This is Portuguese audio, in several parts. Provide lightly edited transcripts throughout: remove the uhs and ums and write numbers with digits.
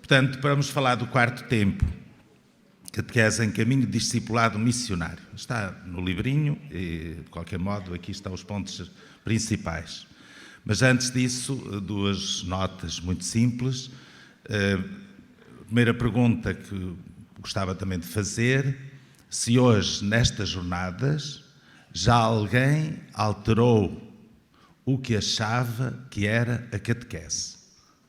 Portanto, vamos falar do quarto tempo, catequese em caminho de discipulado missionário. Está no livrinho e, de qualquer modo, aqui estão os pontos principais. Mas antes disso, duas notas muito simples. A primeira pergunta que gostava também de fazer: se hoje, nestas jornadas, já alguém alterou o que achava que era a catequese?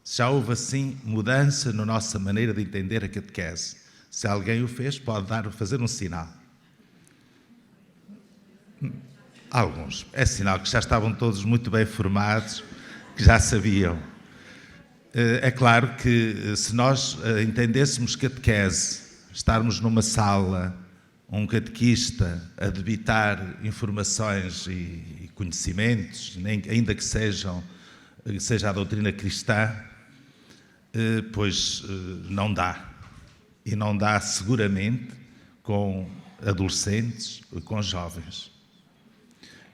Se já houve, assim, mudança na nossa maneira de entender a catequese? Se alguém o fez, pode fazer um sinal. Alguns. É sinal que já estavam todos muito bem formados, que já sabiam. É claro que se nós entendêssemos catequese, estarmos numa sala, um catequista a debitar informações e conhecimentos, ainda que seja a doutrina cristã, pois não dá. E não dá seguramente com adolescentes e com jovens.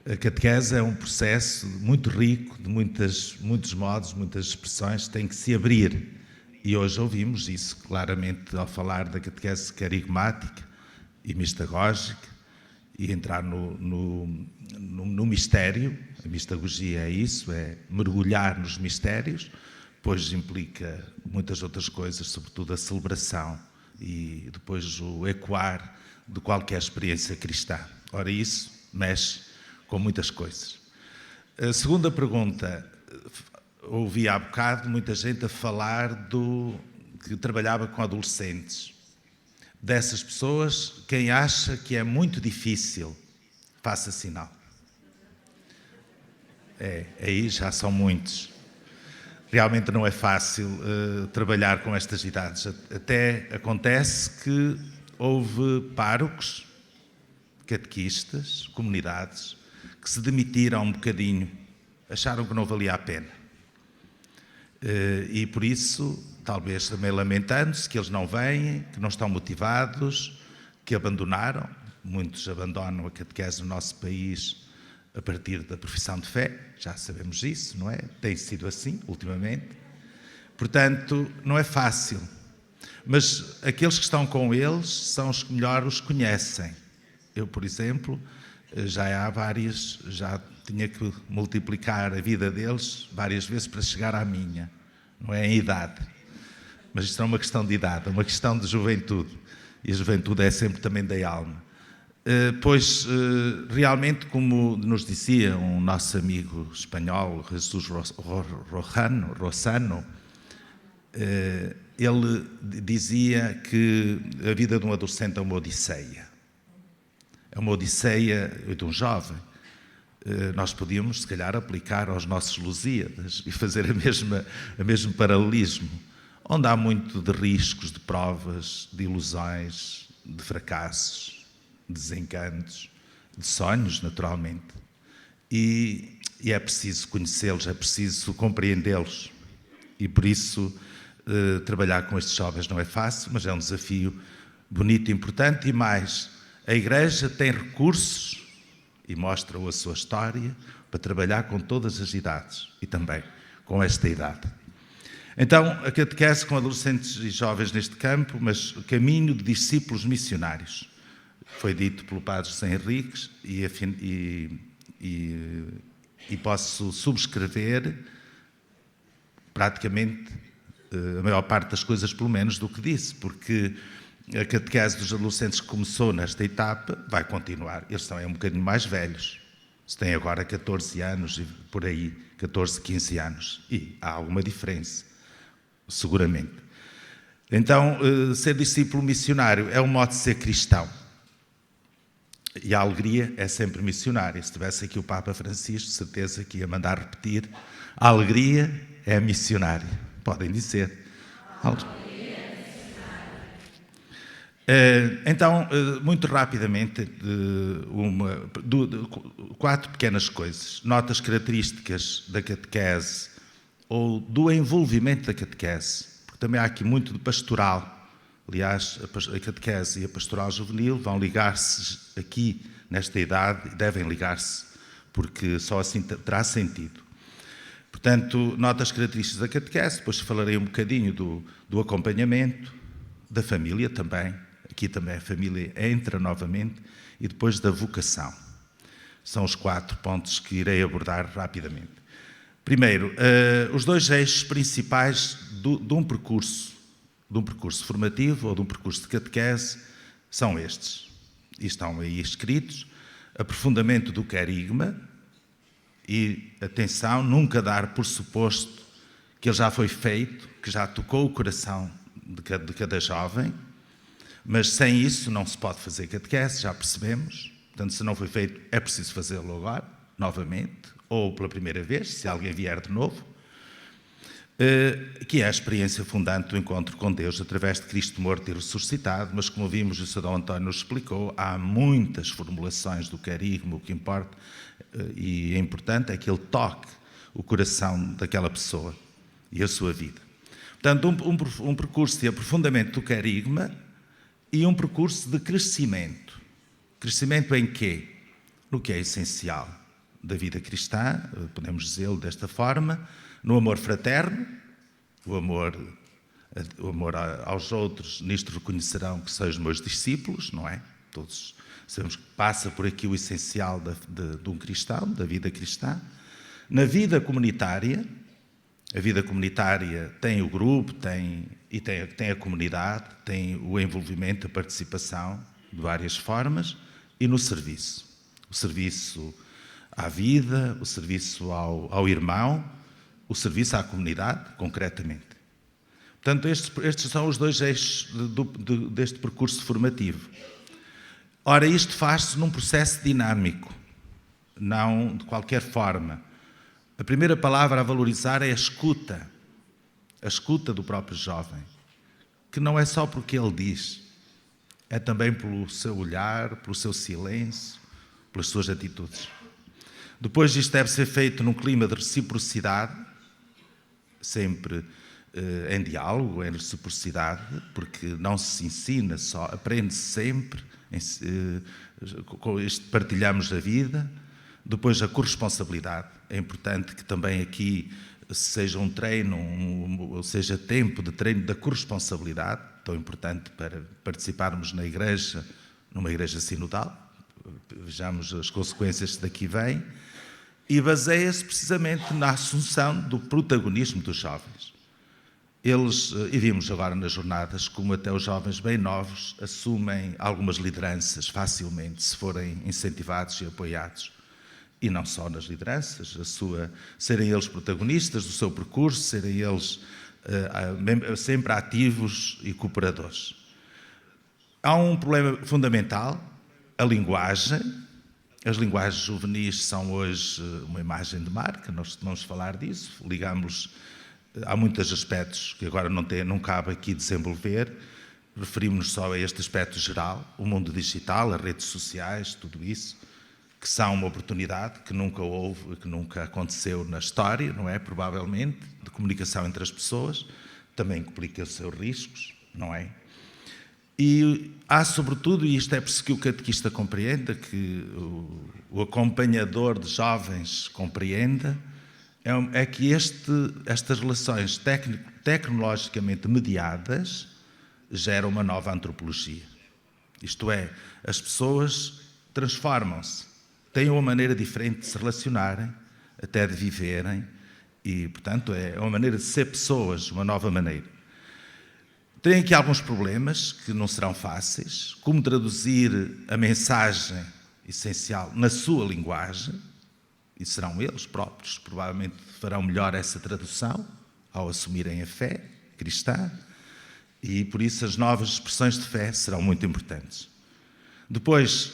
A catequese é um processo muito rico, de muitos modos, muitas expressões, tem que se abrir. E hoje ouvimos isso claramente ao falar da catequese carigmática e mistagógica e entrar no mistério. A mistagogia é isso, é mergulhar nos mistérios, pois implica muitas outras coisas, sobretudo a celebração e depois o ecoar de qualquer experiência cristã. Ora, isso mexe com muitas coisas. A segunda pergunta: ouvi há bocado muita gente a falar que trabalhava com adolescentes. Dessas pessoas, quem acha que é muito difícil, faça sinal. Aí já são muitos. Realmente não é fácil trabalhar com estas idades. Até acontece que houve párocos, catequistas, comunidades, que se demitiram um bocadinho, acharam que não valia a pena. E por isso, talvez também lamentando-se que eles não vêm, que não estão motivados, que abandonaram. Muitos abandonam a catequese no nosso país a partir da profissão de fé, já sabemos isso, não é? Tem sido assim, ultimamente. Portanto, não é fácil. Mas aqueles que estão com eles são os que melhor os conhecem. Eu, por exemplo, já tinha que multiplicar a vida deles várias vezes para chegar à minha. Não é em idade. Mas isto não é uma questão de idade, é uma questão de juventude. E a juventude é sempre também da alma. Pois, realmente, como nos dizia um nosso amigo espanhol, Jesus Rossano, ele dizia que a vida de um adolescente é uma odisseia. É uma odisseia de um jovem. Nós podíamos, se calhar, aplicar aos nossos Lusíadas e fazer o mesmo paralelismo, onde há muito de riscos, de provas, de ilusões, de fracassos, de desencantos, de sonhos, naturalmente. E é preciso conhecê-los, é preciso compreendê-los. E por isso trabalhar com estes jovens não é fácil, mas é um desafio bonito e importante. E mais, a Igreja tem recursos, e mostra-o a sua história, para trabalhar com todas as idades e também com esta idade. Então, a catequese com adolescentes e jovens neste campo, mas o caminho de discípulos missionários. Foi dito pelo Padre José Henriques e posso subscrever praticamente a maior parte das coisas, pelo menos, do que disse, porque a catequese dos adolescentes que começou nesta etapa vai continuar. Eles são um bocadinho mais velhos. Se têm agora 14 anos e por aí, 14, 15 anos. E há alguma diferença, seguramente. Então, ser discípulo missionário é um modo de ser cristão. E a alegria é sempre missionária. Se tivesse aqui o Papa Francisco, certeza que ia mandar repetir: a alegria é missionária. Podem dizer. Então, muito rapidamente, 4 pequenas coisas. Notas características da catequese ou do envolvimento da catequese, porque também há aqui muito de pastoral. Aliás, a catequese e a pastoral juvenil vão ligar-se aqui, nesta idade, e devem ligar-se, porque só assim terá sentido. Portanto, Portanto, nota as características da catequese, depois falarei um bocadinho do acompanhamento, da família também, aqui também a família entra novamente, e depois da vocação. São os 4 pontos que irei abordar rapidamente. Primeiro, os 2 eixos principais de um percurso formativo ou de um percurso de catequese são estes, e estão aí escritos: aprofundamento do querigma, e, atenção, nunca dar por suposto que ele já foi feito, que já tocou o coração de cada jovem, mas sem isso não se pode fazer catequese, já percebemos. Portanto, se não foi feito, é preciso fazê-lo agora, novamente, ou pela primeira vez, se alguém vier de novo, que é a experiência fundante do encontro com Deus através de Cristo morto e ressuscitado, mas como vimos, o Sr. D. António nos explicou, há muitas formulações do querigma. O que importa e é importante é que ele toque o coração daquela pessoa e a sua vida. Portanto, um percurso de aprofundamento do querigma e um percurso de crescimento. Crescimento em quê? No que é essencial da vida cristã, podemos dizê-lo desta forma: no amor fraterno, o amor aos outros. Nisto reconhecerão que são os meus discípulos, não é? Todos sabemos que passa por aqui o essencial de um cristão, da vida cristã. Na vida comunitária, a vida comunitária tem o grupo, tem a comunidade, tem o envolvimento, a participação de várias formas, e no serviço. O serviço à vida, o serviço ao irmão, o serviço à comunidade, concretamente. Portanto, estes são os 2 eixos deste percurso formativo. Ora, isto faz-se num processo dinâmico, não de qualquer forma. A primeira palavra a valorizar é a escuta do próprio jovem, que não é só porque ele diz, é também pelo seu olhar, pelo seu silêncio, pelas suas atitudes. Depois, isto deve ser feito num clima de reciprocidade, sempre em diálogo, em reciprocidade, porque não se ensina só, aprende-se sempre, partilhamos a vida. Depois, a corresponsabilidade. É importante que também aqui seja um treino, ou seja, tempo de treino da corresponsabilidade, tão importante para participarmos na igreja, numa igreja sinodal. Vejamos as consequências que daqui vêm. E baseia-se precisamente na assunção do protagonismo dos jovens. E vimos agora nas jornadas como até os jovens bem novos assumem algumas lideranças facilmente, se forem incentivados e apoiados. E não só nas lideranças, serem eles protagonistas do seu percurso, serem eles sempre ativos e cooperadores. Há um problema fundamental: a linguagem. As linguagens juvenis são hoje uma imagem de marca, nós vamos falar disso, ligamos. Há muitos aspectos que agora não cabe aqui desenvolver, referimos-nos só a este aspecto geral: o mundo digital, as redes sociais, tudo isso, que são uma oportunidade que nunca houve, que nunca aconteceu na história, não é? Provavelmente, de comunicação entre as pessoas, também implica os seus riscos, não é? E há, sobretudo, e isto é preciso que o catequista compreenda, que o acompanhador de jovens compreenda, é que estas relações tecnologicamente mediadas geram uma nova antropologia. Isto é, as pessoas transformam-se, têm uma maneira diferente de se relacionarem, até de viverem, e, portanto, é uma maneira de ser pessoas, uma nova maneira. Tem aqui alguns problemas que não serão fáceis, como traduzir a mensagem essencial na sua linguagem, e serão eles próprios, provavelmente farão melhor essa tradução ao assumirem a fé cristã, e por isso as novas expressões de fé serão muito importantes. Depois,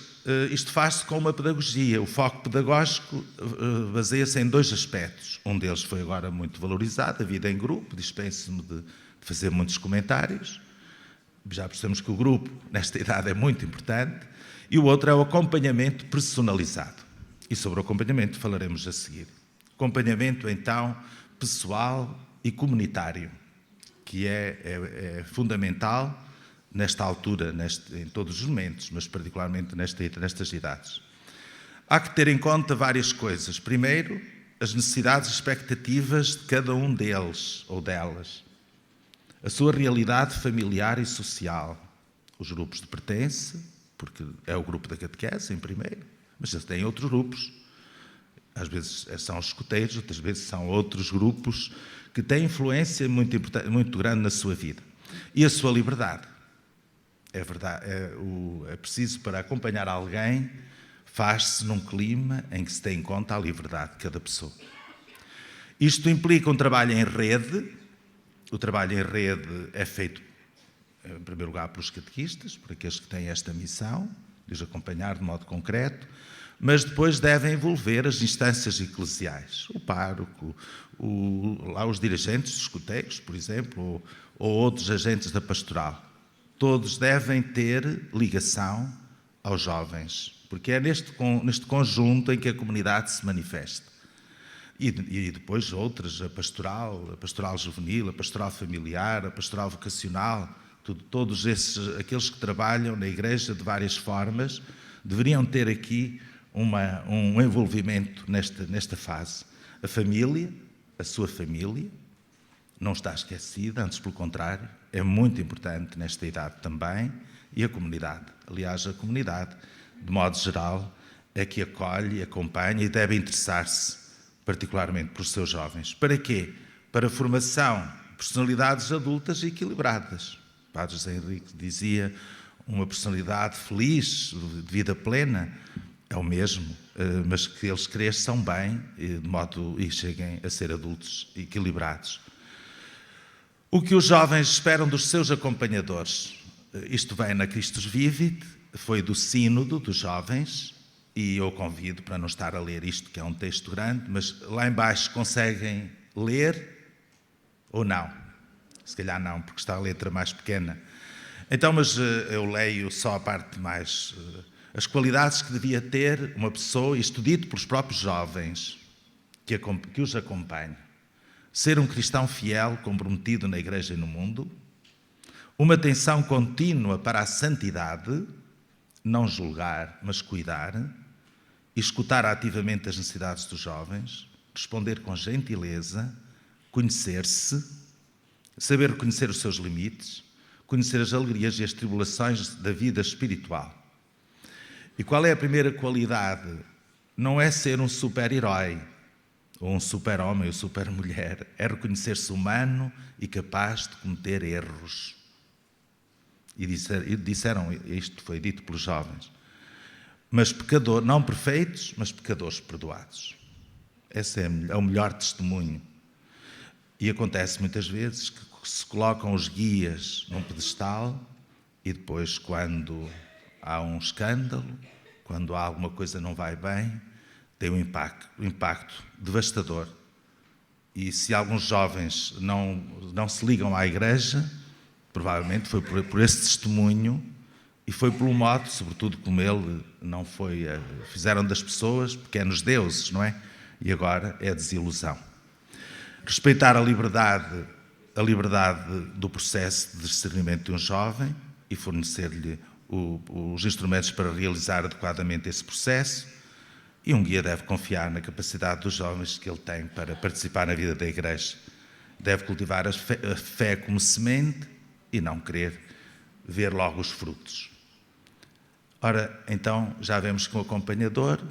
isto faz-se com uma pedagogia. O foco pedagógico baseia-se em 2 aspectos. Um deles foi agora muito valorizado, a vida em grupo, dispenso-me de fazer muitos comentários. Já percebemos que o grupo, nesta idade, é muito importante. E o outro é o acompanhamento personalizado. E sobre o acompanhamento falaremos a seguir. Acompanhamento, então, pessoal e comunitário, que é fundamental nesta altura, em todos os momentos, mas particularmente nestas idades. Há que ter em conta várias coisas. Primeiro, as necessidades e expectativas de cada um deles ou delas, a sua realidade familiar e social, os grupos de pertença, porque é o grupo da catequese em primeiro, mas já tem outros grupos, às vezes são os escuteiros, outras vezes são outros grupos que têm influência muito grande na sua vida. E a sua liberdade. É verdade, é preciso, para acompanhar alguém, faz-se num clima em que se tem em conta a liberdade de cada pessoa. Isto implica um trabalho em rede. O trabalho em rede é feito, em primeiro lugar, pelos catequistas, por aqueles que têm esta missão, de os acompanhar de modo concreto, mas depois devem envolver as instâncias eclesiais, o pároco, lá os dirigentes dos escuteiros, por exemplo, ou outros agentes da pastoral. Todos devem ter ligação aos jovens, porque é neste conjunto em que a comunidade se manifesta. E depois outras, a pastoral juvenil, a pastoral familiar, a pastoral vocacional, todos aqueles que trabalham na Igreja de várias formas, deveriam ter aqui um envolvimento nesta fase. A família, a sua família, não está esquecida, antes pelo contrário, é muito importante nesta idade também, e a comunidade. Aliás, a comunidade, de modo geral, é que acolhe, acompanha e deve interessar-se particularmente por seus jovens. Para quê? Para a formação de personalidades adultas e equilibradas. O Padre José Henrique dizia, uma personalidade feliz, de vida plena, é o mesmo, mas que eles cresçam bem e cheguem a ser adultos equilibrados. O que os jovens esperam dos seus acompanhadores? Isto vem na Christus Vivit, foi do Sínodo dos Jovens, e eu convido para não estar a ler isto, que é um texto grande, mas lá embaixo conseguem ler ou não? Se calhar não, porque está a letra mais pequena. Então, mas eu leio só a parte mais... as qualidades que devia ter uma pessoa, isto dito pelos próprios jovens que os acompanham. Ser um cristão fiel, comprometido na Igreja e no mundo, uma atenção contínua para a santidade, não julgar, mas cuidar, e escutar ativamente as necessidades dos jovens, responder com gentileza, conhecer-se, saber reconhecer os seus limites, conhecer as alegrias e as tribulações da vida espiritual. E qual é a primeira qualidade? Não é ser um super-herói, ou um super-homem ou super-mulher, é reconhecer-se humano e capaz de cometer erros. E disseram, isto foi dito pelos jovens, mas pecadores, não perfeitos, mas pecadores perdoados. Esse é o melhor testemunho. E acontece muitas vezes que se colocam os guias num pedestal e depois, quando há um escândalo, quando há alguma coisa que não vai bem, tem um impacto devastador. E se alguns jovens não se ligam à Igreja, provavelmente foi por esse testemunho e foi pelo modo, sobretudo como ele não foi... Fizeram das pessoas pequenos deuses, não é? E agora é a desilusão. Respeitar a liberdade do processo de discernimento de um jovem e fornecer-lhe os instrumentos para realizar adequadamente esse processo. E um guia deve confiar na capacidade dos jovens que ele tem para participar na vida da Igreja. Deve cultivar a fé como semente e não querer ver logo os frutos. Ora, então, já vemos que o acompanhador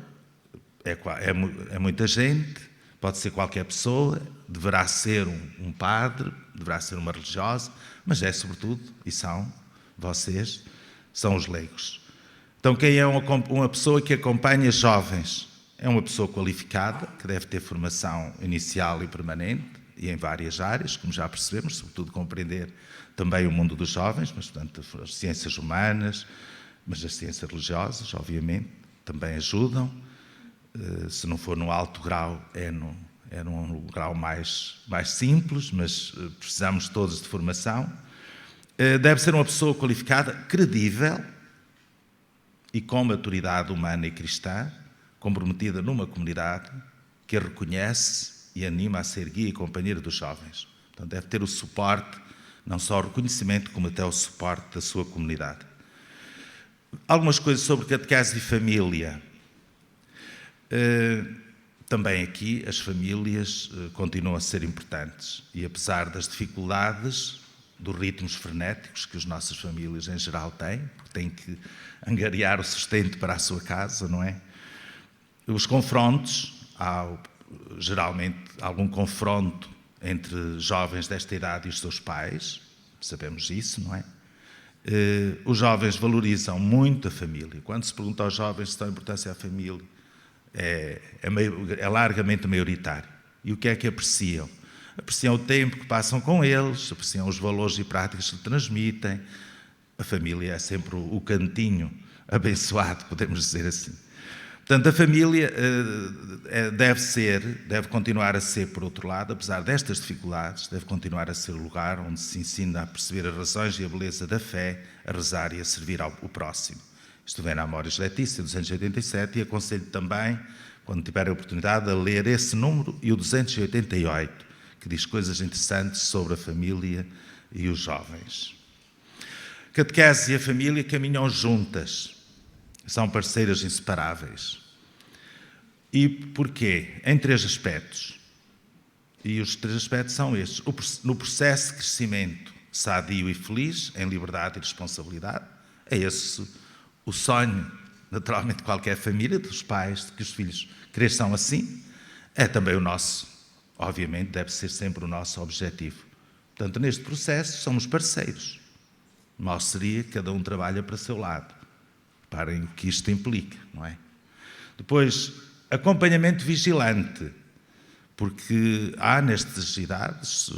é muita gente, pode ser qualquer pessoa, deverá ser um padre, deverá ser uma religiosa, mas é sobretudo, e são vocês, são os leigos. Então, quem é uma pessoa que acompanha jovens? É uma pessoa qualificada, que deve ter formação inicial e permanente, e em várias áreas, como já percebemos, sobretudo compreender também o mundo dos jovens, mas, portanto, as ciências humanas, mas as ciências religiosas, obviamente, também ajudam. Se não for no alto grau, é num grau mais simples, mas precisamos todos de formação. Deve ser uma pessoa qualificada, credível e com maturidade humana e cristã, comprometida numa comunidade que a reconhece e anima a ser guia e companheiro dos jovens. Então deve ter o suporte, não só o reconhecimento, como até o suporte da sua comunidade. Algumas coisas sobre catequese e família. Também aqui as famílias continuam a ser importantes e apesar das dificuldades, dos ritmos frenéticos que as nossas famílias em geral têm, porque têm que angariar o sustento para a sua casa, não é? Os confrontos, há geralmente algum confronto entre jovens desta idade e os seus pais, sabemos isso, não é? Os jovens valorizam muito a família. Quando se pergunta aos jovens se dão importância à família, é largamente maioritário. E o que é que apreciam? Apreciam o tempo que passam com eles, apreciam os valores e práticas que transmitem. A família é sempre o cantinho abençoado, podemos dizer assim. Portanto, a família deve continuar a ser, por outro lado, apesar destas dificuldades, deve continuar a ser o lugar onde se ensina a perceber as razões e a beleza da fé, a rezar e a servir o próximo. Isto vem na Amoris Laetitia, 287, e aconselho também, quando tiver a oportunidade, a ler esse número e o 288, que diz coisas interessantes sobre a família e os jovens. Catequese e a família caminham juntas, são parceiras inseparáveis. E porquê? Em 3 aspectos. E os 3 aspectos são estes. No processo de crescimento sadio e feliz, em liberdade e responsabilidade, é esse o sonho, naturalmente, de qualquer família, dos pais, de que os filhos cresçam assim. É também o nosso, obviamente, deve ser sempre o nosso objetivo. Portanto, neste processo, somos parceiros. Mal seria que cada um trabalha para o seu lado. Reparem o que isto implica, não é? Depois, acompanhamento vigilante, porque há nestas idades,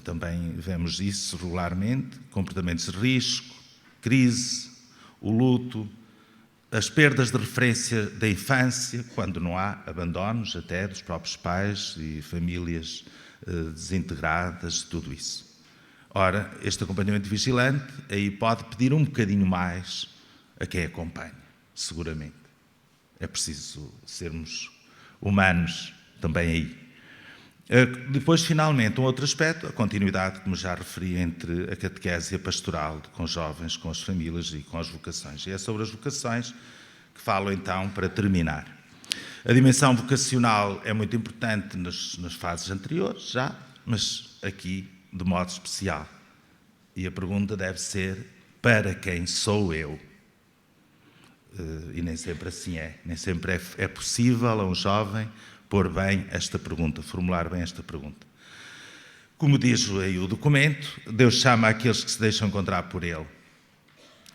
também vemos isso regularmente, comportamentos de risco, crise, o luto, as perdas de referência da infância, quando não há abandonos até dos próprios pais e famílias desintegradas, tudo isso. Ora, este acompanhamento vigilante aí pode pedir um bocadinho mais a quem acompanha, seguramente. É preciso sermos humanos também aí. Depois, finalmente, um outro aspecto, a continuidade, como já referi, entre a catequese e a pastoral, com os jovens, com as famílias e com as vocações. E é sobre as vocações que falo, então, para terminar. A dimensão vocacional é muito importante nas fases anteriores, já, mas aqui de modo especial. E a pergunta deve ser: para quem sou eu? E nem sempre assim é. Nem sempre é possível a um jovem pôr bem esta pergunta, formular bem esta pergunta. Como diz aí o documento, Deus chama aqueles que se deixam encontrar por Ele.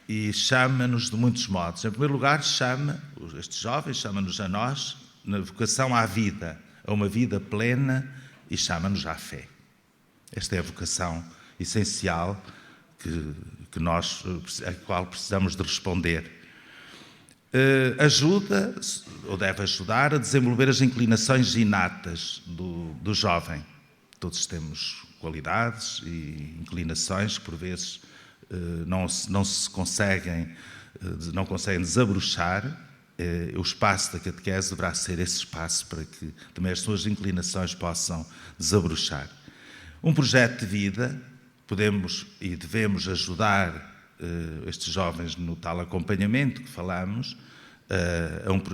E chama-nos de muitos modos. Em primeiro lugar, chama estes jovens, chama-nos a nós, na vocação à vida, a uma vida plena, e chama-nos à fé. Esta é a vocação essencial a qual precisamos de responder. Ajuda, ou deve ajudar, a desenvolver as inclinações inatas do jovem. Todos temos qualidades e inclinações que, por vezes, não conseguem desabrochar. O espaço da catequese deverá ser esse espaço para que também as suas inclinações possam desabrochar. Um projeto de vida, podemos e devemos ajudar estes jovens no tal acompanhamento que falamos,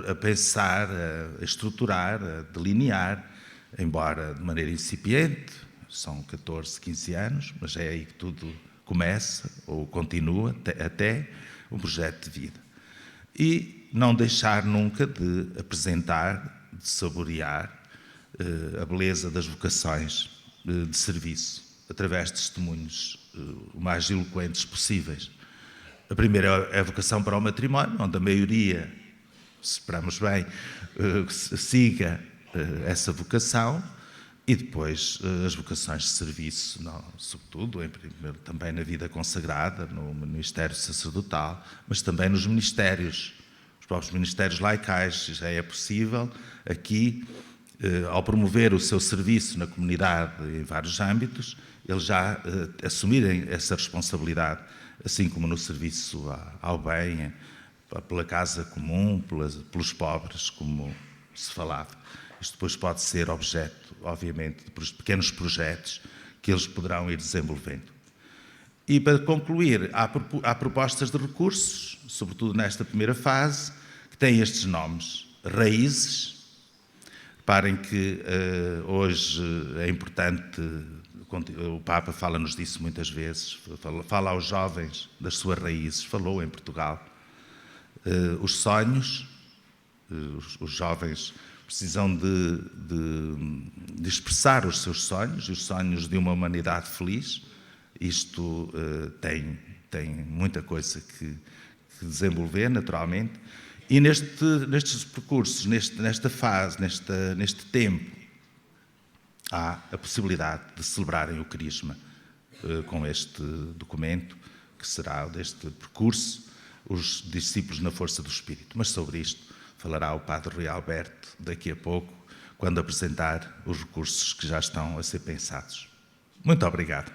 a pensar, a estruturar, a delinear, embora de maneira incipiente, são 14, 15 anos, mas é aí que tudo começa ou continua até um projeto de vida. E não deixar nunca de apresentar, de saborear a beleza das vocações de serviço, através de testemunhos o mais eloquentes possíveis. A primeira é a vocação para o matrimónio, onde a maioria, se esperamos bem, siga essa vocação, e depois as vocações de serviço, sobretudo, também na vida consagrada, no ministério sacerdotal, mas também nos ministérios, os próprios ministérios laicais. Já é possível aqui, ao promover o seu serviço na comunidade em vários âmbitos, eles já assumirem essa responsabilidade, assim como no serviço ao bem, pela casa comum, pelos pobres, como se falava. Isto depois pode ser objeto, obviamente, de pequenos projetos que eles poderão ir desenvolvendo. E, para concluir, há propostas de recursos, sobretudo nesta primeira fase, que têm estes nomes: raízes, Reparem que hoje é importante, o Papa fala-nos disso muitas vezes, fala aos jovens das suas raízes, falou em Portugal. Os sonhos, os jovens precisam de expressar os seus sonhos, os sonhos de uma humanidade feliz. Isto tem muita coisa que desenvolver, naturalmente. E nestes percursos, nesta fase, neste tempo, há a possibilidade de celebrarem o Crisma com este documento, que será deste percurso, os discípulos na força do Espírito. Mas sobre isto falará o Padre Rui Alberto daqui a pouco, quando apresentar os recursos que já estão a ser pensados. Muito obrigado.